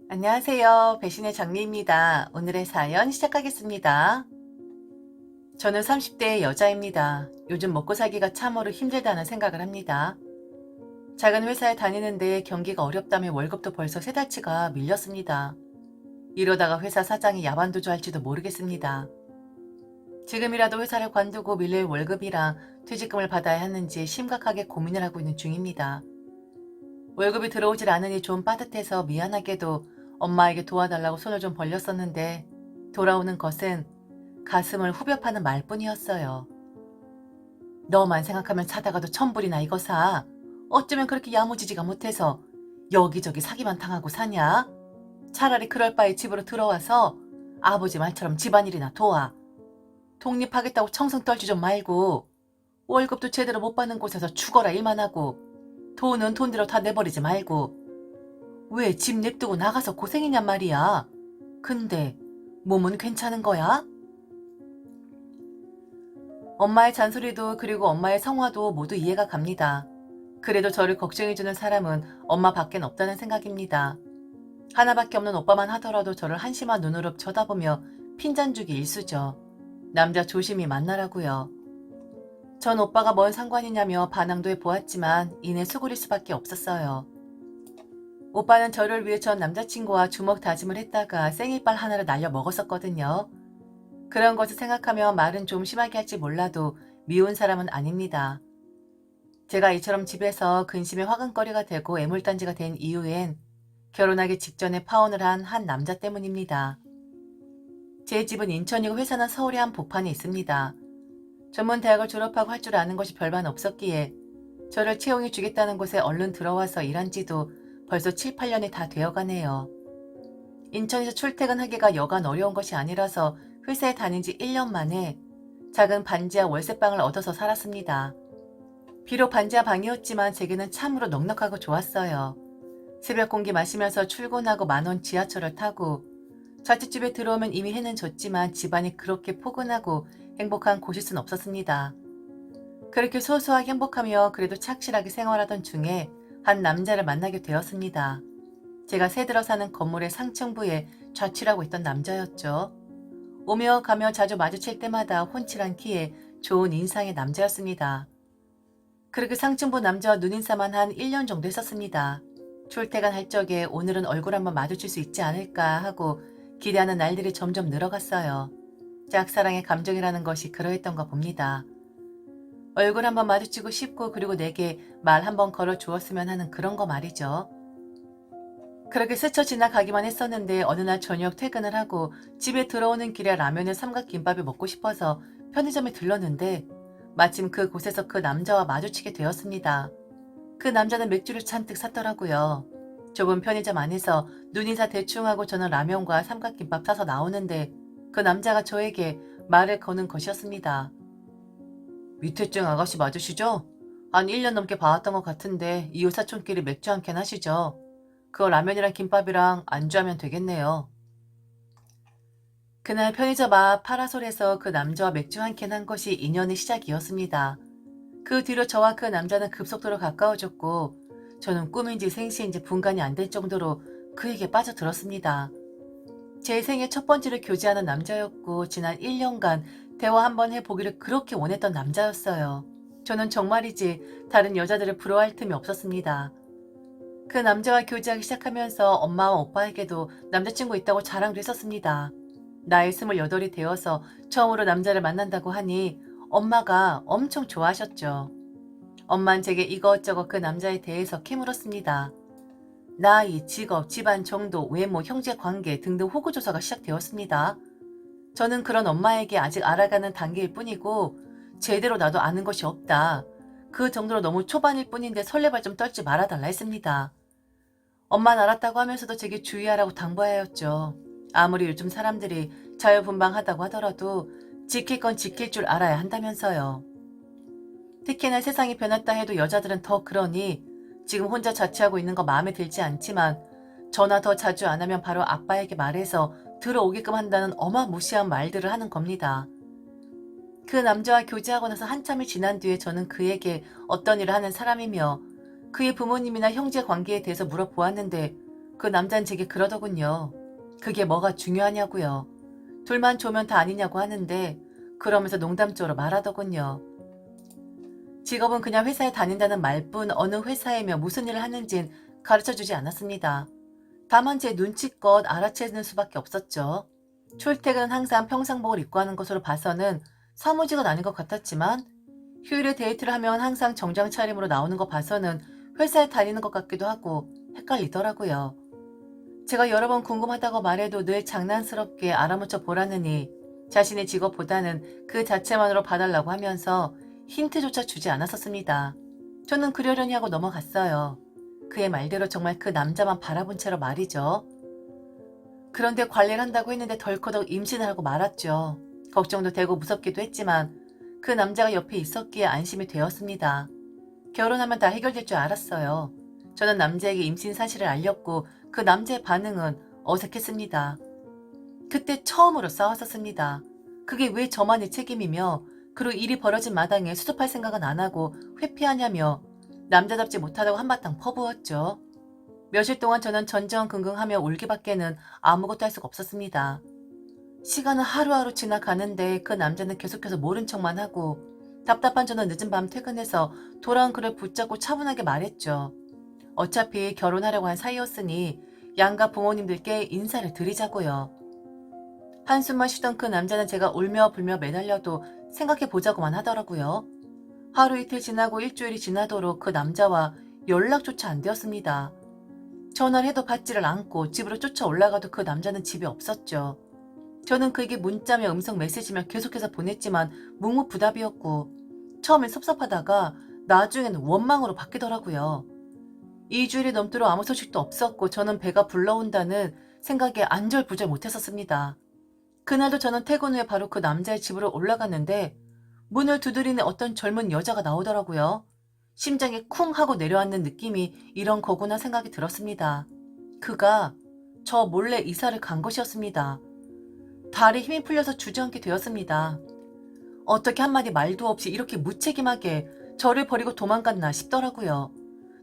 안녕하세요. 배신의 장미입니다. 오늘의 사연 시작하겠습니다. 저는 30대의 여자입니다. 요즘 먹고 살기가 참으로 힘들다는 생각을 합니다. 작은 회사에 다니는데 경기가 어렵다며 월급도 벌써 3달치가 밀렸습니다. 이러다가 회사 사장이 야반도주할지도 모르겠습니다. 지금이라도 회사를 관두고 밀릴 월급이랑 퇴직금을 받아야 하는지 심각하게 고민을 하고 있는 중입니다. 월급이 들어오질 않으니 좀 빠듯해서 미안하게도 엄마에게 도와달라고 손을 좀 벌렸었는데 돌아오는 것은 가슴을 후벼 파는 말뿐이었어요. 너만 생각하면 사다가도 천불이나 이거 사. 어쩌면 그렇게 야무지지가 못해서 여기저기 사기만 당하고 사냐? 차라리 그럴 바에 집으로 들어와서 아버지 말처럼 집안일이나 도와. 독립하겠다고 청승 떨지 좀 말고 월급도 제대로 못 받는 곳에서 죽어라 일만 하고 돈은 돈대로 다 내버리지 말고 왜 집 냅두고 나가서 고생이냔 말이야. 근데 몸은 괜찮은 거야? 엄마의 잔소리도 그리고 엄마의 성화도 모두 이해가 갑니다. 그래도 저를 걱정해주는 사람은 엄마밖엔 없다는 생각입니다. 하나밖에 없는 오빠만 하더라도 저를 한심한 눈으로 쳐다보며 핀잔주기 일쑤죠. 남자 조심히 만나라고요. 전 오빠가 뭔 상관이냐며 반항도 해보았지만 이내 수그릴 수밖에 없었어요. 오빠는 저를 위해 전 남자친구와 주먹 다짐을 했다가 생일발 하나를 날려 먹었었거든요. 그런 것을 생각하며 말은 좀 심하게 할지 몰라도 미운 사람은 아닙니다. 제가 이처럼 집에서 근심의 화근거리가 되고 애물단지가 된 이유엔 결혼하기 직전에 파혼을 한 한 남자 때문입니다. 제 집은 인천이고 회사는 서울의 한 복판에 있습니다. 전문 대학을 졸업하고 할 줄 아는 것이 별반 없었기에 저를 채용해 주겠다는 곳에 얼른 들어와서 일한 지도 벌써 7, 8년이 다 되어가네요. 인천에서 출퇴근하기가 여간 어려운 것이 아니라서 회사에 다닌 지 1년 만에 작은 반지하 월세방을 얻어서 살았습니다. 비록 반지하 방이었지만 제게는 참으로 넉넉하고 좋았어요. 새벽 공기 마시면서 출근하고 만원 지하철을 타고 자취집에 들어오면 이미 해는 졌지만 집안이 그렇게 포근하고 행복한 곳일 순 없었습니다. 그렇게 소소하게 행복하며 그래도 착실하게 생활하던 중에 한 남자를 만나게 되었습니다. 제가 새들어 사는 건물의 상층부에 좌취하고 있던 남자였죠. 오며 가며 자주 마주칠 때마다 훤칠한 키에 좋은 인상의 남자였습니다. 그렇게 상층부 남자와 눈인사만 한 1년 정도 했었습니다. 출퇴근할 적에 오늘은 얼굴 한번 마주칠 수 있지 않을까 하고 기대하는 날들이 점점 늘어갔어요. 짝사랑의 감정이라는 것이 그러했던가 봅니다. 얼굴 한번 마주치고 싶고 그리고 내게 말 한번 걸어 주었으면 하는 그런 거 말이죠. 그렇게 스쳐 지나가기만 했었는데 어느 날 저녁 퇴근을 하고 집에 들어오는 길에 라면을 삼각김밥을 먹고 싶어서 편의점에 들렀는데 마침 그곳에서 그 남자와 마주치게 되었습니다. 그 남자는 맥주를 잔뜩 샀더라고요. 좁은 편의점 안에서 눈인사 대충 하고 저는 라면과 삼각김밥 사서 나오는데 그 남자가 저에게 말을 거는 것이었습니다. 밑에증 아가씨 맞으시죠? 한 1년 넘게 봐왔던 것 같은데 이웃 사촌끼리 맥주 한 캔 하시죠? 그거 라면이랑 김밥이랑 안주하면 되겠네요. 그날 편의점 앞 파라솔에서 그 남자와 맥주 한 캔 한 것이 인연의 시작이었습니다. 그 뒤로 저와 그 남자는 급속도로 가까워졌고 저는 꿈인지 생시인지 분간이 안 될 정도로 그에게 빠져들었습니다. 제 생애 첫 번째로 교제하는 남자였고 지난 1년간 대화 한번 해보기를 그렇게 원했던 남자였어요. 저는 정말이지 다른 여자들을 부러워할 틈이 없었습니다. 그 남자와 교제하기 시작하면서 엄마와 오빠에게도 남자친구 있다고 자랑도 했었습니다. 나이 28이 되어서 처음으로 남자를 만난다고 하니 엄마가 엄청 좋아하셨죠. 엄만 제게 이것저것 그 남자에 대해서 캐물었습니다. 나이, 직업, 집안 정도, 외모, 형제 관계 등등 호구조사가 시작되었습니다. 저는 그런 엄마에게 아직 알아가는 단계일 뿐이고 제대로 나도 아는 것이 없다. 그 정도로 너무 초반일 뿐인데 설레발 좀 떨지 말아달라 했습니다. 엄마는 알았다고 하면서도 제게 주의하라고 당부하였죠. 아무리 요즘 사람들이 자유분방하다고 하더라도 지킬 건 지킬 줄 알아야 한다면서요. 특히나 세상이 변했다 해도 여자들은 더 그러니 지금 혼자 자취하고 있는 거 마음에 들지 않지만 전화 더 자주 안 하면 바로 아빠에게 말해서 들어오게끔 한다는 어마무시한 말들을 하는 겁니다. 그 남자와 교제하고 나서 한참이 지난 뒤에 저는 그에게 어떤 일을 하는 사람이며 그의 부모님이나 형제 관계에 대해서 물어보았는데 그 남자는 제게 그러더군요. 그게 뭐가 중요하냐고요. 둘만 좋으면 다 아니냐고 하는데 그러면서 농담조로 말하더군요. 직업은 그냥 회사에 다닌다는 말뿐 어느 회사이며 무슨 일을 하는진 가르쳐주지 않았습니다. 다만 제 눈치껏 알아채는 수밖에 없었죠. 출퇴근은 항상 평상복을 입고 하는 것으로 봐서는 사무직은 아닌 것 같았지만 휴일에 데이트를 하면 항상 정장 차림으로 나오는 거 봐서는 회사에 다니는 것 같기도 하고 헷갈리더라고요. 제가 여러 번 궁금하다고 말해도 늘 장난스럽게 알아묻혀 보라느니 자신의 직업보다는 그 자체만으로 봐달라고 하면서 힌트조차 주지 않았었습니다. 저는 그러려니 하고 넘어갔어요. 그의 말대로 정말 그 남자만 바라본 채로 말이죠. 그런데 관리를 한다고 했는데 덜커덕 임신을 하고 말았죠. 걱정도 되고 무섭기도 했지만 그 남자가 옆에 있었기에 안심이 되었습니다. 결혼하면 다 해결될 줄 알았어요. 저는 남자에게 임신 사실을 알렸고 그 남자의 반응은 어색했습니다. 그때 처음으로 싸웠었습니다. 그게 왜 저만의 책임이며 그리고 일이 벌어진 마당에 수습할 생각은 안 하고 회피하냐며 남자답지 못하다고 한바탕 퍼부었죠. 며칠 동안 저는 전전긍긍하며 울기밖에는 아무것도 할 수가 없었습니다. 시간은 하루하루 지나가는데 그 남자는 계속해서 모른 척만 하고 답답한 저는 늦은 밤 퇴근해서 돌아온 그를 붙잡고 차분하게 말했죠. 어차피 결혼하려고 한 사이였으니 양가 부모님들께 인사를 드리자고요. 한숨만 쉬던 그 남자는 제가 울며 불며 매달려도 생각해보자고만 하더라고요. 하루 이틀 지나고 일주일이 지나도록 그 남자와 연락조차 안 되었습니다. 전화를 해도 받지를 않고 집으로 쫓아 올라가도 그 남자는 집에 없었죠. 저는 그에게 문자며 음성 메시지며 계속해서 보냈지만 묵묵부답이었고 처음엔 섭섭하다가 나중에는 원망으로 바뀌더라고요. 2주일이 넘도록 아무 소식도 없었고 저는 배가 불러온다는 생각에 안절부절 못했었습니다. 그날도 저는 퇴근 후에 바로 그 남자의 집으로 올라갔는데 문을 두드리는 어떤 젊은 여자가 나오더라고요. 심장이 쿵 하고 내려앉는 느낌이 이런 거구나 생각이 들었습니다. 그가 저 몰래 이사를 간 것이었습니다. 다리에 힘이 풀려서 주저앉게 되었습니다. 어떻게 한마디 말도 없이 이렇게 무책임하게 저를 버리고 도망갔나 싶더라고요.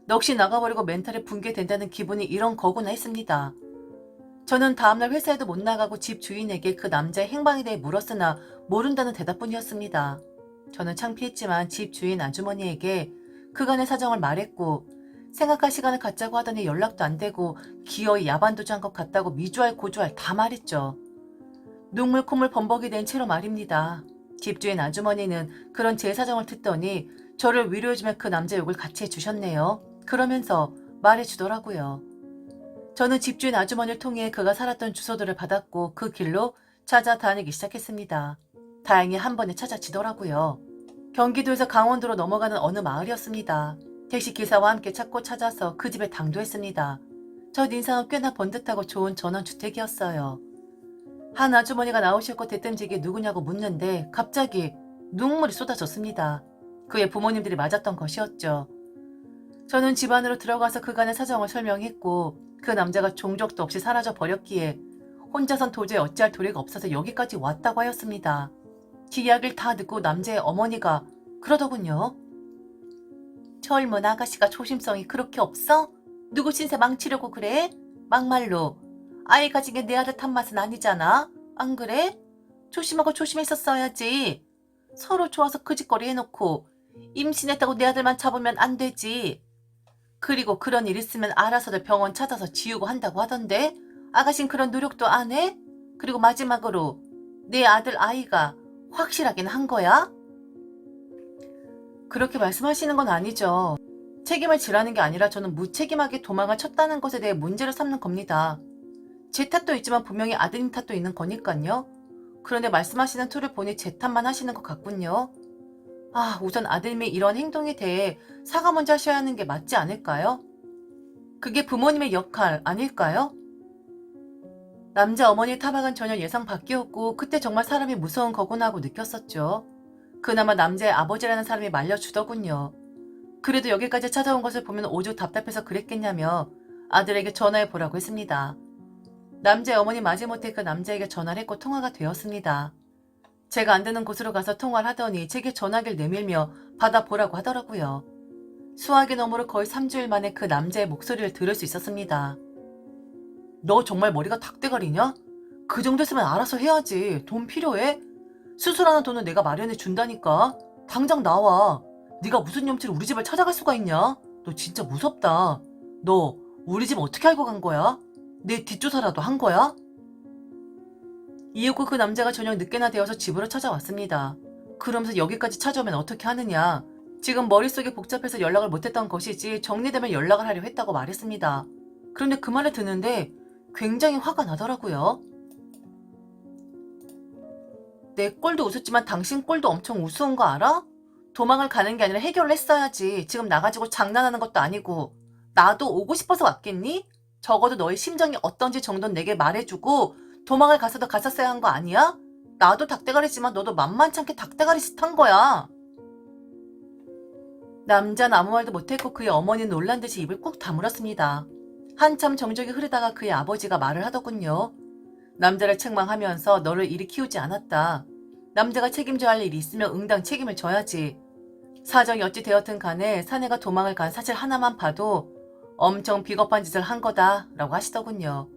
넋이 나가버리고 멘탈이 붕괴된다는 기분이 이런 거구나 했습니다. 저는 다음날 회사에도 못 나가고 집 주인에게 그 남자의 행방에 대해 물었으나 모른다는 대답뿐이었습니다. 저는 창피했지만 집 주인 아주머니에게 그간의 사정을 말했고 생각할 시간을 갖자고 하더니 연락도 안 되고 기어이 야반도주한 것 같다고 미주알 고주알 다 말했죠. 눈물 콧물 범벅이 된 채로 말입니다. 집주인 아주머니는 그런 제 사정을 듣더니 저를 위로해주며 그 남자 욕을 같이 해주셨네요. 그러면서 말해주더라고요. 저는 집주인 아주머니를 통해 그가 살았던 주소들을 받았고 그 길로 찾아다니기 시작했습니다. 다행히 한 번에 찾아지더라고요. 경기도에서 강원도로 넘어가는 어느 마을이었습니다. 택시기사와 함께 찾고 찾아서 그 집에 당도했습니다. 첫 인상은 꽤나 번듯하고 좋은 전원주택이었어요. 한 아주머니가 나오셨고 대뜸지게 누구냐고 묻는데 갑자기 눈물이 쏟아졌습니다. 그의 부모님들이 맞았던 것이었죠. 저는 집 안으로 들어가서 그간의 사정을 설명했고 그 남자가 종족도 없이 사라져 버렸기에 혼자선 도저히 어찌할 도리가 없어서 여기까지 왔다고 하였습니다. 그 이야기를 다 듣고 남자의 어머니가 그러더군요. 젊은 아가씨가 조심성이 그렇게 없어? 누구 신세 망치려고 그래? 막말로 아이 가진 게 내 아들 탓맛은 아니잖아. 안 그래? 조심하고 조심했었어야지. 서로 좋아서 그 짓거리 해놓고 임신했다고 내 아들만 잡으면 안 되지. 그리고 그런 일 있으면 알아서들 병원 찾아서 지우고 한다고 하던데 아가씨는 그런 노력도 안 해? 그리고 마지막으로 내 아들 아이가 확실하긴 한 거야? 그렇게 말씀하시는 건 아니죠. 책임을 지라는 게 아니라 저는 무책임하게 도망을 쳤다는 것에 대해 문제를 삼는 겁니다. 제 탓도 있지만 분명히 아드님 탓도 있는 거니까요. 그런데 말씀하시는 투를 보니 제 탓만 하시는 것 같군요. 우선 아드님의 이런 행동에 대해 사과 먼저 하셔야 하는 게 맞지 않을까요? 그게 부모님의 역할 아닐까요? 남자 어머니의 타박은 전혀 예상 밖이었고 그때 정말 사람이 무서운 거구나 하고 느꼈었죠. 그나마 남자의 아버지라는 사람이 말려주더군요. 그래도 여기까지 찾아온 것을 보면 오죽 답답해서 그랬겠냐며 아들에게 전화해보라고 했습니다. 남자의 어머니 마지못해 그 남자에게 전화를 했고 통화가 되었습니다. 제가 안 되는 곳으로 가서 통화를 하더니 제게 전화기를 내밀며 받아보라고 하더라고요. 수화기 너머로 거의 3주일 만에 그 남자의 목소리를 들을 수 있었습니다. 너 정말 머리가 닭대가리냐? 그 정도였으면 알아서 해야지. 돈 필요해? 수술하는 돈은 내가 마련해 준다니까. 당장 나와. 네가 무슨 염치로 우리 집을 찾아갈 수가 있냐? 너 진짜 무섭다. 너 우리 집 어떻게 알고 간 거야? 내 뒷조사라도 한 거야? 이윽고 그 남자가 저녁 늦게나 되어서 집으로 찾아왔습니다. 그러면서 여기까지 찾아오면 어떻게 하느냐. 지금 머릿속이 복잡해서 연락을 못했던 것이지 정리되면 연락을 하려 했다고 말했습니다. 그런데 그 말을 듣는데 굉장히 화가 나더라고요. 내 꼴도 웃었지만 당신 꼴도 엄청 우스운 거 알아? 도망을 가는 게 아니라 해결을 했어야지. 지금 나가지고 장난하는 것도 아니고. 나도 오고 싶어서 왔겠니? 적어도 너의 심정이 어떤지 정도는 내게 말해주고 도망을 가서도 갔었어야 한 거 아니야? 나도 닭대가리지만 너도 만만찮게 닭대가리 짓한 거야. 남자는 아무 말도 못했고 그의 어머니는 놀란 듯이 입을 꾹 다물었습니다. 한참 정적이 흐르다가 그의 아버지가 말을 하더군요. 남자를 책망하면서 너를 이리 키우지 않았다. 남자가 책임져야 할 일이 있으면 응당 책임을 져야지. 사정이 어찌 되었든 간에 사내가 도망을 간 사실 하나만 봐도 엄청 비겁한 짓을 한 거다 라고 하시더군요.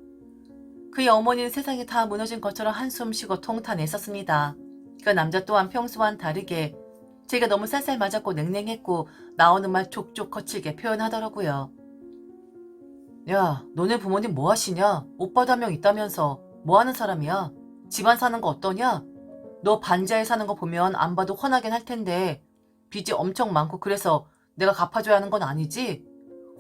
그의 어머니는 세상이 다 무너진 것처럼 한숨 쉬고 통탄했었습니다. 그 남자 또한 평소와는 다르게 제가 너무 쌀쌀 맞았고 냉랭했고 나오는 말 족족 거칠게 표현하더라고요. 야, 너네 부모님 뭐 하시냐? 오빠도 한 명 있다면서 뭐 하는 사람이야? 집안 사는 거 어떠냐? 너 반지하에 사는 거 보면 안 봐도 훤하긴 할 텐데 빚이 엄청 많고 그래서 내가 갚아줘야 하는 건 아니지?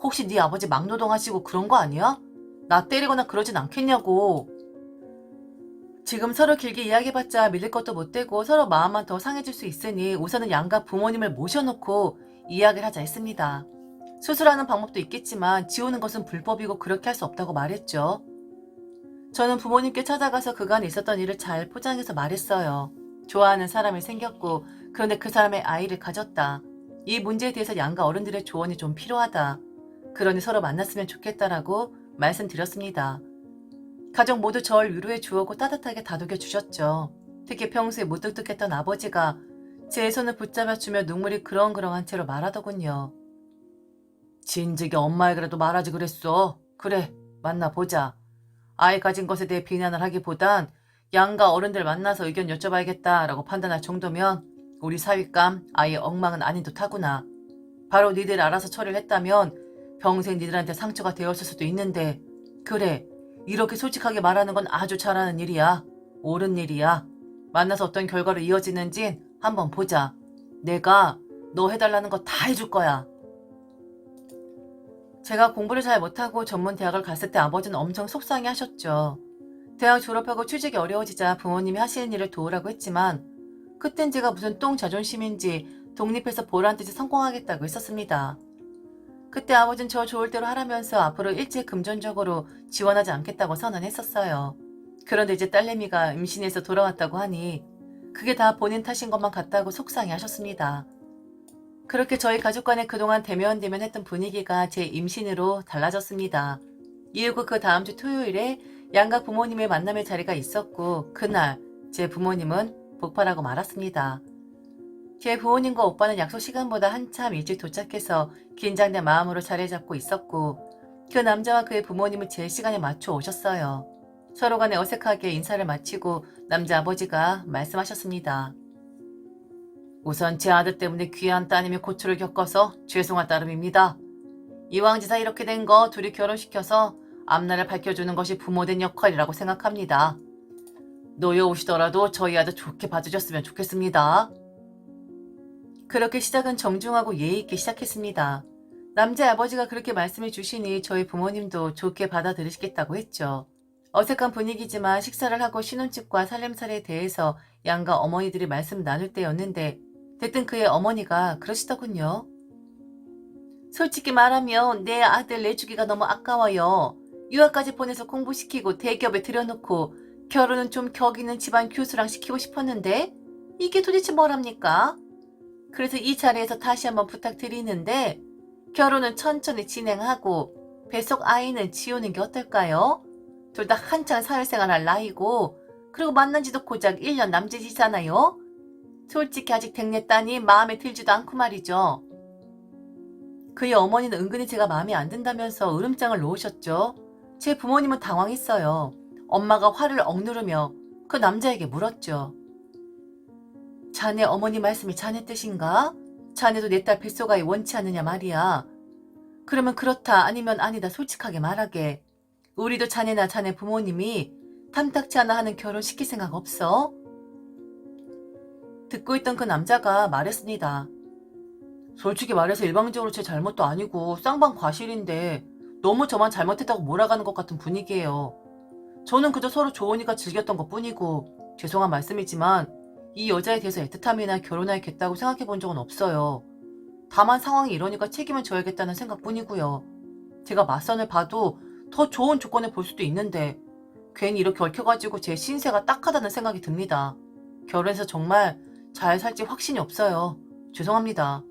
혹시 네 아버지 막노동 하시고 그런 거 아니야? 나 때리거나 그러진 않겠냐고. 지금 서로 길게 이야기해봤자 밀릴 것도 못 되고 서로 마음만 더 상해질 수 있으니 우선은 양가 부모님을 모셔놓고 이야기를 하자 했습니다. 수술하는 방법도 있겠지만 지우는 것은 불법이고 그렇게 할 수 없다고 말했죠. 저는 부모님께 찾아가서 그간 있었던 일을 잘 포장해서 말했어요. 좋아하는 사람이 생겼고 그런데 그 사람의 아이를 가졌다. 이 문제에 대해서 양가 어른들의 조언이 좀 필요하다. 그러니 서로 만났으면 좋겠다라고 말씀드렸습니다. 가족 모두 절 위로해 주었고 따뜻하게 다독여 주셨죠. 특히 평소에 무뚝뚝했던 아버지가 제 손을 붙잡아주며 눈물이 그렁그렁한 채로 말하더군요. 진즉에 엄마에게라도 말하지 그랬어. 그래, 만나보자. 아이 가진 것에 대해 비난을 하기보단 양가 어른들 만나서 의견 여쭤봐야겠다라고 판단할 정도면 우리 사윗감 아이의 엉망은 아닌 듯하구나. 바로 니들 알아서 처리를 했다면 평생 니들한테 상처가 되었을 수도 있는데 그래, 이렇게 솔직하게 말하는 건 아주 잘하는 일이야. 옳은 일이야. 만나서 어떤 결과로 이어지는진 한번 보자. 내가 너 해달라는 거 다 해줄 거야. 제가 공부를 잘 못하고 전문 대학을 갔을 때 아버지는 엄청 속상해 하셨죠. 대학 졸업하고 취직이 어려워지자 부모님이 하시는 일을 도우라고 했지만 그땐 제가 무슨 똥 자존심인지 독립해서 보란듯이 성공하겠다고 했었습니다. 그때 아버지는 저 좋을 대로 하라면서 앞으로 일제금전적으로 지원하지 않겠다고 선언했었어요. 그런데 이제 딸내미가 임신해서 돌아왔다고 하니 그게 다 본인 탓인 것만 같다고 속상해 하셨습니다. 그렇게 저희 가족 간에 그동안 대면대면했던 분위기가 제 임신으로 달라졌습니다. 이윽고 그 다음 주 토요일에 양가 부모님의 만남의 자리가 있었고 그날 제 부모님은 폭발하고 말았습니다. 제 부모님과 오빠는 약속 시간보다 한참 일찍 도착해서 긴장된 마음으로 자리를 잡고 있었고 그 남자와 그의 부모님은 제 시간에 맞춰 오셨어요. 서로 간에 어색하게 인사를 마치고 남자 아버지가 말씀하셨습니다. 우선 제 아들 때문에 귀한 따님이 고초를 겪어서 죄송할 따름입니다. 이왕지사 이렇게 된 거 둘이 결혼시켜서 앞날을 밝혀주는 것이 부모된 역할이라고 생각합니다. 노여우시더라도 저희 아들 좋게 봐주셨으면 좋겠습니다. 그렇게 시작은 정중하고 예의 있게 시작했습니다. 남자 아버지가 그렇게 말씀해 주시니 저희 부모님도 좋게 받아들이시겠다고 했죠. 어색한 분위기지만 식사를 하고 신혼집과 살림살이에 대해서 양가 어머니들이 말씀 나눌 때였는데 대뜸 그의 어머니가 그러시더군요. 솔직히 말하면 내 아들 내주기가 너무 아까워요. 유학까지 보내서 공부시키고 대기업에 들여놓고 결혼은 좀 격 있는 집안 교수랑 시키고 싶었는데 이게 도대체 뭐랍니까? 그래서 이 자리에서 다시 한번 부탁드리는데 결혼은 천천히 진행하고 뱃속 아이는 지우는 게 어떨까요? 둘 다 한창 사회생활 할 나이고 그리고 만난 지도 고작 1년 남짓이잖아요? 솔직히 아직 댁내 따니 마음에 들지도 않고 말이죠. 그의 어머니는 은근히 제가 마음에 안 든다면서 으름장을 놓으셨죠. 제 부모님은 당황했어요. 엄마가 화를 억누르며 그 남자에게 물었죠. 자네 어머니 말씀이 자네 뜻인가? 자네도 내 딸 뱃속아이 원치 않느냐 말이야. 그러면 그렇다 아니면 아니다 솔직하게 말하게. 우리도 자네나 자네 부모님이 탐탁치 않아 하는 결혼 시킬 생각 없어? 듣고 있던 그 남자가 말했습니다. 솔직히 말해서 일방적으로 제 잘못도 아니고 쌍방 과실인데 너무 저만 잘못했다고 몰아가는 것 같은 분위기예요. 저는 그저 서로 좋으니까 즐겼던 것 뿐이고 죄송한 말씀이지만 이 여자에 대해서 애틋함이나 결혼하겠다고 생각해 본 적은 없어요. 다만 상황이 이러니까 책임을 져야겠다는 생각뿐이고요. 제가 맞선을 봐도 더 좋은 조건을 볼 수도 있는데 괜히 이렇게 얽혀가지고 제 신세가 딱하다는 생각이 듭니다. 결혼해서 정말 잘 살지 확신이 없어요. 죄송합니다.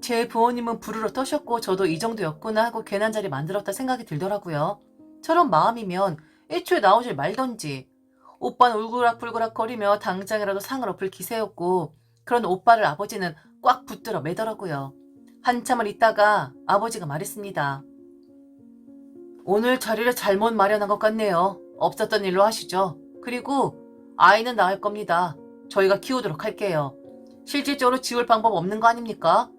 제 부모님은 부르르 떠셨고 저도 이 정도였구나 하고 괜한 자리 만들었다 생각이 들더라고요. 저런 마음이면 애초에 나오질 말던지. 오빠는 울그락불그락 거리며 당장이라도 상을 엎을 기세였고 그런 오빠를 아버지는 꽉 붙들어 매더라고요. 한참을 있다가 아버지가 말했습니다. 오늘 자리를 잘못 마련한 것 같네요. 없었던 일로 하시죠. 그리고 아이는 낳을 겁니다. 저희가 키우도록 할게요. 실질적으로 지울 방법 없는 거 아닙니까?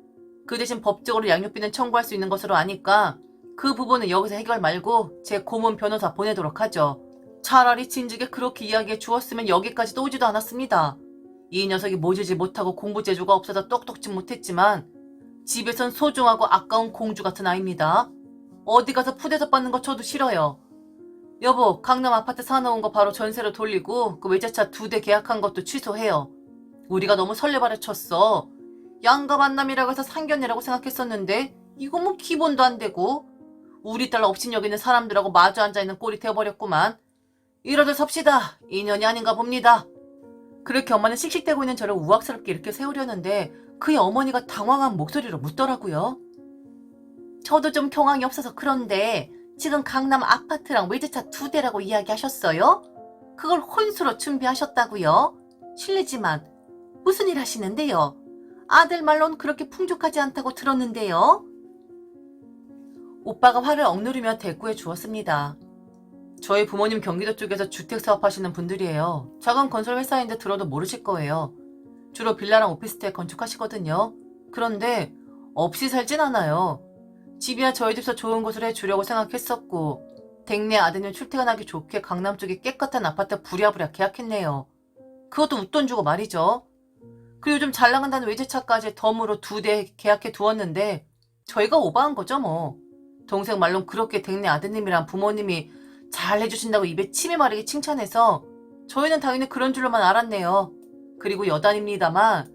그 대신 법적으로 양육비는 청구할 수 있는 것으로 아니까 그 부분은 여기서 해결 말고 제 고문 변호사 보내도록 하죠. 차라리 진즉에 그렇게 이야기해 주었으면 여기까지도 오지도 않았습니다. 이 녀석이 모지지 못하고 공부 재주가 없어서 똑똑지 못했지만 집에선 소중하고 아까운 공주 같은 아이입니다. 어디 가서 푸대접 받는 거 저도 싫어요. 여보, 강남 아파트 사놓은 거 바로 전세로 돌리고 그 외제차 2대 계약한 것도 취소해요. 우리가 너무 설레발을 쳤어. 양가 만남이라고 해서 상견례라고 생각했었는데 이거 뭐 기본도 안 되고 우리 딸 업신 여기는 사람들하고 마주 앉아있는 꼴이 되어버렸구만. 이러들 섭시다. 인연이 아닌가 봅니다. 그렇게 엄마는 씩씩대고 있는 저를 우악스럽게 이렇게 세우려는데 그의 어머니가 당황한 목소리로 묻더라고요. 저도 좀 경황이 없어서 그런데 지금 강남 아파트랑 외제차 2대라고 이야기하셨어요? 그걸 혼수로 준비하셨다고요? 실례지만 무슨 일 하시는데요? 아들 말론 그렇게 풍족하지 않다고 들었는데요? 오빠가 화를 억누르며 대꾸해 주었습니다. 저희 부모님 경기도 쪽에서 주택 사업하시는 분들이에요. 작은 건설 회사인데 들어도 모르실 거예요. 주로 빌라랑 오피스텔 건축하시거든요. 그런데 없이 살진 않아요. 집이야 저희 집서 좋은 곳을 해주려고 생각했었고 댁내 아드님 출퇴근하기 좋게 강남 쪽에 깨끗한 아파트 부랴부랴 계약했네요. 그것도 웃돈 주고 말이죠. 그리고 요즘 잘 나간다는 외제차까지 덤으로 2대 계약해 두었는데 저희가 오버한 거죠 뭐. 동생 말론 그렇게 댁내 아드님이랑 부모님이 잘 해주신다고 입에 침이 마르게 칭찬해서 저희는 당연히 그런 줄로만 알았네요. 그리고 여단입니다만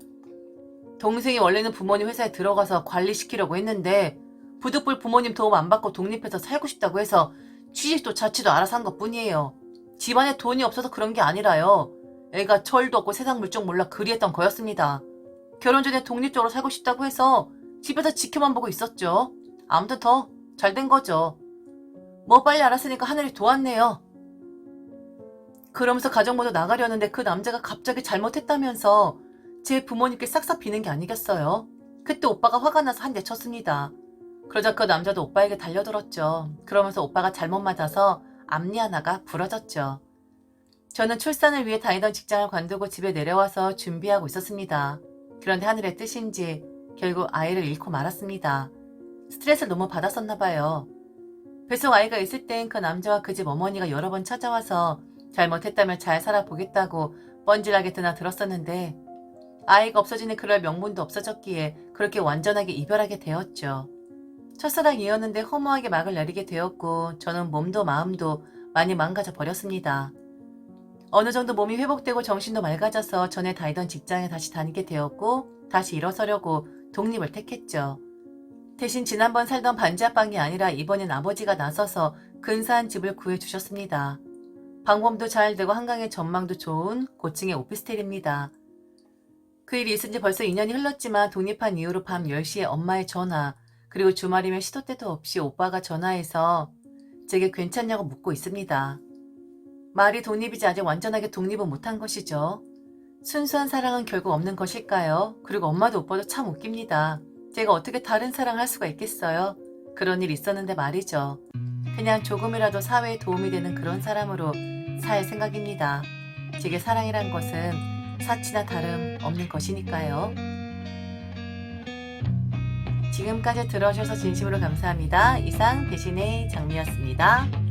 동생이 원래는 부모님 회사에 들어가서 관리시키려고 했는데 부득불 부모님 도움 안 받고 독립해서 살고 싶다고 해서 취직도 자취도 알아서 한 것뿐이에요. 집안에 돈이 없어서 그런 게 아니라요. 애가 철도 없고 세상 물정 몰라 그리했던 거였습니다. 결혼 전에 독립적으로 살고 싶다고 해서 집에서 지켜만 보고 있었죠. 아무튼 더 잘 된 거죠. 뭐 빨리 알았으니까 하늘이 도왔네요. 그러면서 가정 모두 나가려는데 그 남자가 갑자기 잘못했다면서 제 부모님께 싹싹 비는 게 아니겠어요? 그때 오빠가 화가 나서 한 대 쳤습니다. 그러자 그 남자도 오빠에게 달려들었죠. 그러면서 오빠가 잘못 맞아서 앞니 하나가 부러졌죠. 저는 출산을 위해 다니던 직장을 관두고 집에 내려와서 준비하고 있었습니다. 그런데 하늘의 뜻인지 결국 아이를 잃고 말았습니다. 스트레스를 너무 받았었나 봐요. 뱃속 아이가 있을 땐 그 남자와 그 집 어머니가 여러 번 찾아와서 잘못했다면 잘 살아보겠다고 뻔질하게 드나들었었는데 아이가 없어지는 그럴 명분도 없어졌기에 그렇게 완전하게 이별하게 되었죠. 첫사랑이었는데 허무하게 막을 내리게 되었고 저는 몸도 마음도 많이 망가져 버렸습니다. 어느 정도 몸이 회복되고 정신도 맑아져서 전에 다니던 직장에 다시 다니게 되었고 다시 일어서려고 독립을 택했죠. 대신 지난번 살던 반지하방이 아니라 이번엔 아버지가 나서서 근사한 집을 구해주셨습니다. 방범도 잘 되고 한강의 전망도 좋은 고층의 오피스텔입니다. 그 일이 있은 지 벌써 2년이 흘렀지만 독립한 이후로 밤 10시에 엄마의 전화 그리고 주말이면 시도 때도 없이 오빠가 전화해서 제게 괜찮냐고 묻고 있습니다. 말이 독립이지 아직 완전하게 독립은 못한 것이죠. 순수한 사랑은 결국 없는 것일까요? 그리고 엄마도 오빠도 참 웃깁니다. 제가 어떻게 다른 사랑을 할 수가 있겠어요? 그런 일 있었는데 말이죠. 그냥 조금이라도 사회에 도움이 되는 그런 사람으로 살 생각입니다. 제게 사랑이란 것은 사치나 다름 없는 것이니까요. 지금까지 들어주셔서 진심으로 감사합니다. 이상 대신의 장미였습니다.